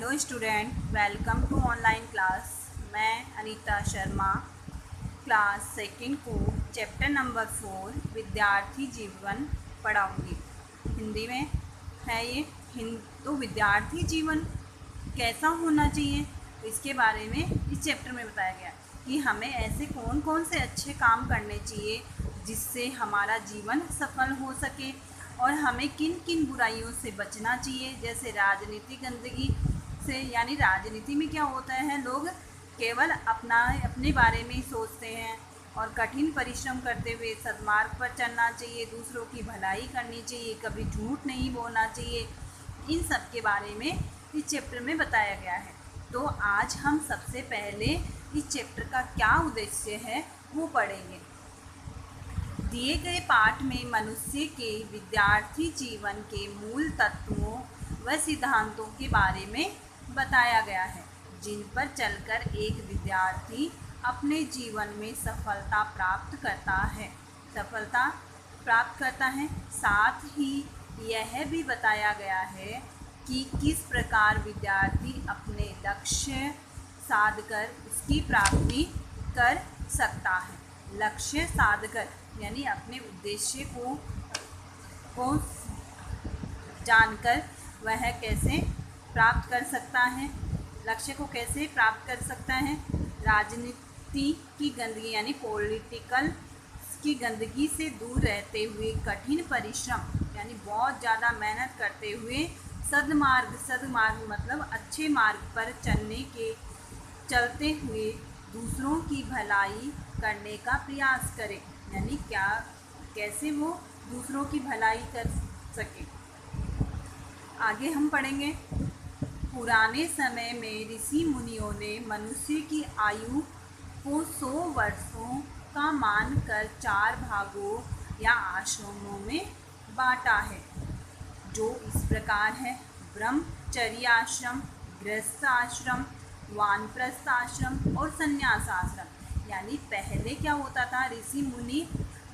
Hello student, welcome to online class. मैं Anita Sharma class second को chapter number 4 विद्यार्थी जीवन पढ़ाऊंगी। हिंदी में है ये। तो विद्यार्थी जीवन कैसा होना चाहिए, इसके बारे में इस चैप्टर में बताया गया कि हमें ऐसे कौन कौन से अच्छे काम करने चाहिए जिससे हमारा जीवन सफल हो सके, और हमें किन किन बुराइयों से बचना चाहिए, जैसे राजनीति गंदगी से। यानी राजनीति में क्या होता है, लोग केवल अपने बारे में ही सोचते हैं, और कठिन परिश्रम करते हुए सद्मार्ग पर चलना चाहिए, दूसरों की भलाई करनी चाहिए, कभी झूठ नहीं बोलना चाहिए। इन सब के बारे में इस चैप्टर में बताया गया है। तो आज हम सबसे पहले इस चैप्टर का क्या उद्देश्य है वो पढ़ेंगे। दिए गए पाठ में मनुष्य के विद्यार्थी जीवन के मूल तत्वों व सिद्धांतों के बारे में बताया गया है, जिन पर चलकर एक विद्यार्थी अपने जीवन में सफलता प्राप्त करता है। साथ ही यह भी बताया गया है कि किस प्रकार विद्यार्थी अपने लक्ष्य साधकर उसकी प्राप्ति कर सकता है। लक्ष्य साधकर यानी अपने उद्देश्य को जानकर वह कैसे प्राप्त कर सकता है, लक्ष्य को कैसे प्राप्त कर सकता है। राजनीति की गंदगी यानी पॉलिटिकल की गंदगी से दूर रहते हुए कठिन परिश्रम यानी बहुत ज़्यादा मेहनत करते हुए सद्मार्ग मतलब अच्छे मार्ग पर चलते हुए दूसरों की भलाई करने का प्रयास करें। यानी कैसे वो दूसरों की भलाई कर सके। आगे हम पढ़ेंगे। पुराने समय में ऋषि मुनियों ने मनुष्य की आयु को 100 वर्षों का मानकर 4 भागों या आश्रमों में बांटा है, जो इस प्रकार है: ब्रह्मचर्य आश्रम, गृहस्थ आश्रम, वानप्रस्थ आश्रम और संन्यास आश्रम। यानी पहले क्या होता था, ऋषि मुनि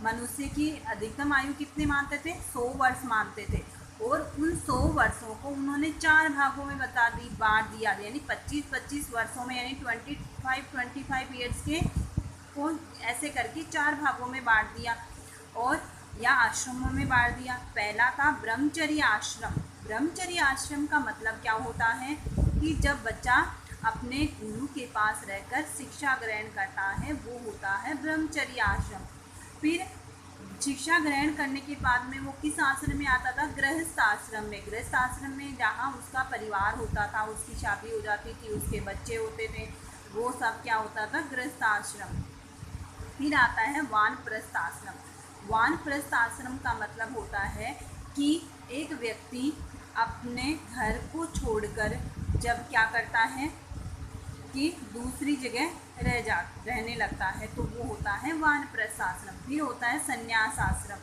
मनुष्य की अधिकतम आयु कितने मानते थे, 100 वर्ष मानते थे, और उन 100 वर्षों को उन्होंने 4 भागों में बांट दिया। यानी 25-25 वर्षों में, यानी 25 ईयर्स के को ऐसे करके 4 भागों में बांट दिया और या आश्रमों में बांट दिया। पहला था ब्रह्मचर्य आश्रम। ब्रह्मचर्य आश्रम का मतलब क्या होता है कि जब बच्चा अपने गुरु के पास रहकर शिक्षा ग्रहण करता है, वो होता है ब्रह्मचर्य आश्रम। फिर शिक्षा ग्रहण करने के बाद में वो किस आश्रम में आता था, गृहस्थ आश्रम में। गृहस्थ आश्रम में जहाँ उसका परिवार होता था, उसकी शादी हो जाती थी, उसके बच्चे होते थे, वो सब क्या होता था, गृहस्थ आश्रम। फिर आता है वानप्रस्थ आश्रम। वानप्रस्थ आश्रम का मतलब होता है कि एक व्यक्ति अपने घर को छोड़कर जब क्या करता है कि दूसरी जगह रहने लगता है, तो वो होता है वानप्रस्थ आश्रम। फिर होता है संन्यास आश्रम।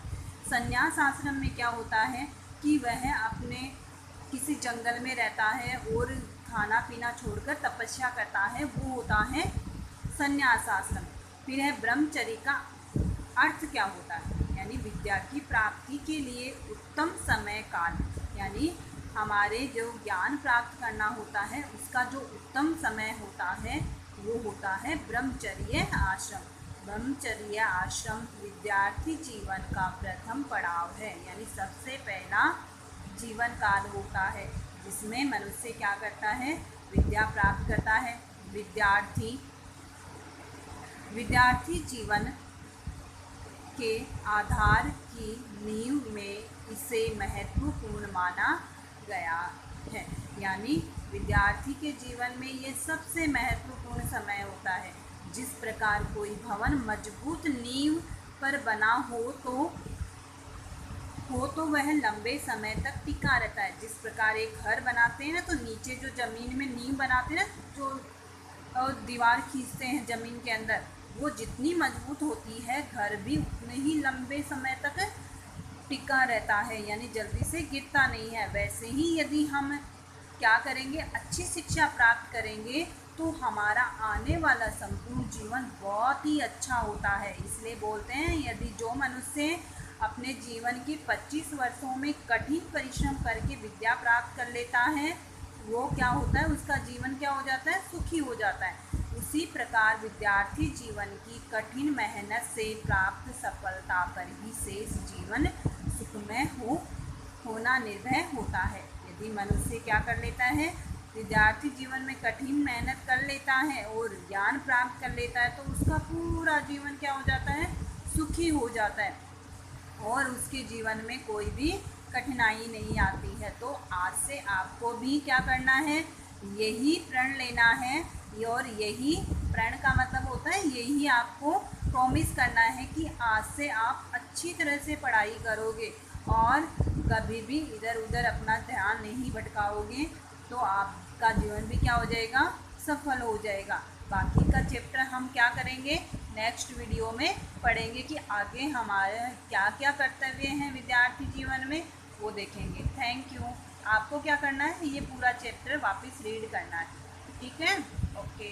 संन्यास आश्रम में क्या होता है कि वह अपने किसी जंगल में रहता है और खाना पीना छोड़कर तपस्या करता है, वो होता है संन्यास आश्रम। फिर है ब्रह्मचर्य का अर्थ क्या होता है, यानी विद्या की प्राप्ति के लिए उत्तम समय काल, यानी हमारे जो ज्ञान प्राप्त करना होता है उसका जो उत्तम समय होता है वो होता है ब्रह्मचर्य आश्रम। ब्रह्मचर्य आश्रम विद्यार्थी जीवन का प्रथम पड़ाव है, यानी सबसे पहला जीवन काल होता है जिसमें मनुष्य क्या करता है, विद्या प्राप्त करता है। विद्यार्थी जीवन के आधार की नींव में इसे महत्वपूर्ण माना गया है। यानी विद्यार्थी के जीवन में ये सबसे महत्वपूर्ण समय होता है। जिस प्रकार कोई भवन मजबूत नींव पर बना हो तो वह लंबे समय तक टिका रहता है। जिस प्रकार एक घर बनाते हैं ना, तो नीचे जो ज़मीन में नींव बनाते हैं ना, जो दीवार खींचते हैं ज़मीन के अंदर, वो जितनी मजबूत होती है घर भी उतने ही लंबे समय तक टिका रहता है, यानी जल्दी से गिरता नहीं है। वैसे ही यदि हम क्या करेंगे, अच्छी शिक्षा प्राप्त करेंगे तो हमारा आने वाला संपूर्ण जीवन बहुत ही अच्छा होता है। इसलिए बोलते हैं, यदि जो मनुष्य अपने जीवन के 25 वर्षों में कठिन परिश्रम करके विद्या प्राप्त कर लेता है, वो क्या होता है, उसका जीवन क्या हो जाता है, सुखी हो जाता है। उसी प्रकार विद्यार्थी जीवन की कठिन मेहनत से प्राप्त सफलता पर ही शेष जीवन सुखमय होना निर्भर होता है। यदि मनुष्य क्या कर लेता है, विद्यार्थी जीवन में कठिन मेहनत कर लेता है और ज्ञान प्राप्त कर लेता है, तो उसका पूरा जीवन क्या हो जाता है, सुखी हो जाता है और उसके जीवन में कोई भी कठिनाई नहीं आती है। तो आज से आपको भी क्या करना है, यही प्रण लेना है और यही प्रण का मतलब होता है, यही आपको प्रॉमिस करना है कि आज से आप अच्छी तरह से पढ़ाई करोगे और कभी भी इधर उधर अपना ध्यान नहीं भटकाओगे, तो आपका जीवन भी क्या हो जाएगा, सफल हो जाएगा। बाकी का चैप्टर हम क्या करेंगे, नेक्स्ट वीडियो में पढ़ेंगे कि आगे हमारे क्या क्या कर्तव्य हैं विद्यार्थी जीवन में, वो देखेंगे। Thank you. आपको क्या करना है, ये पूरा चैप्टर वापस रीड करना है, ठीक है। ओके।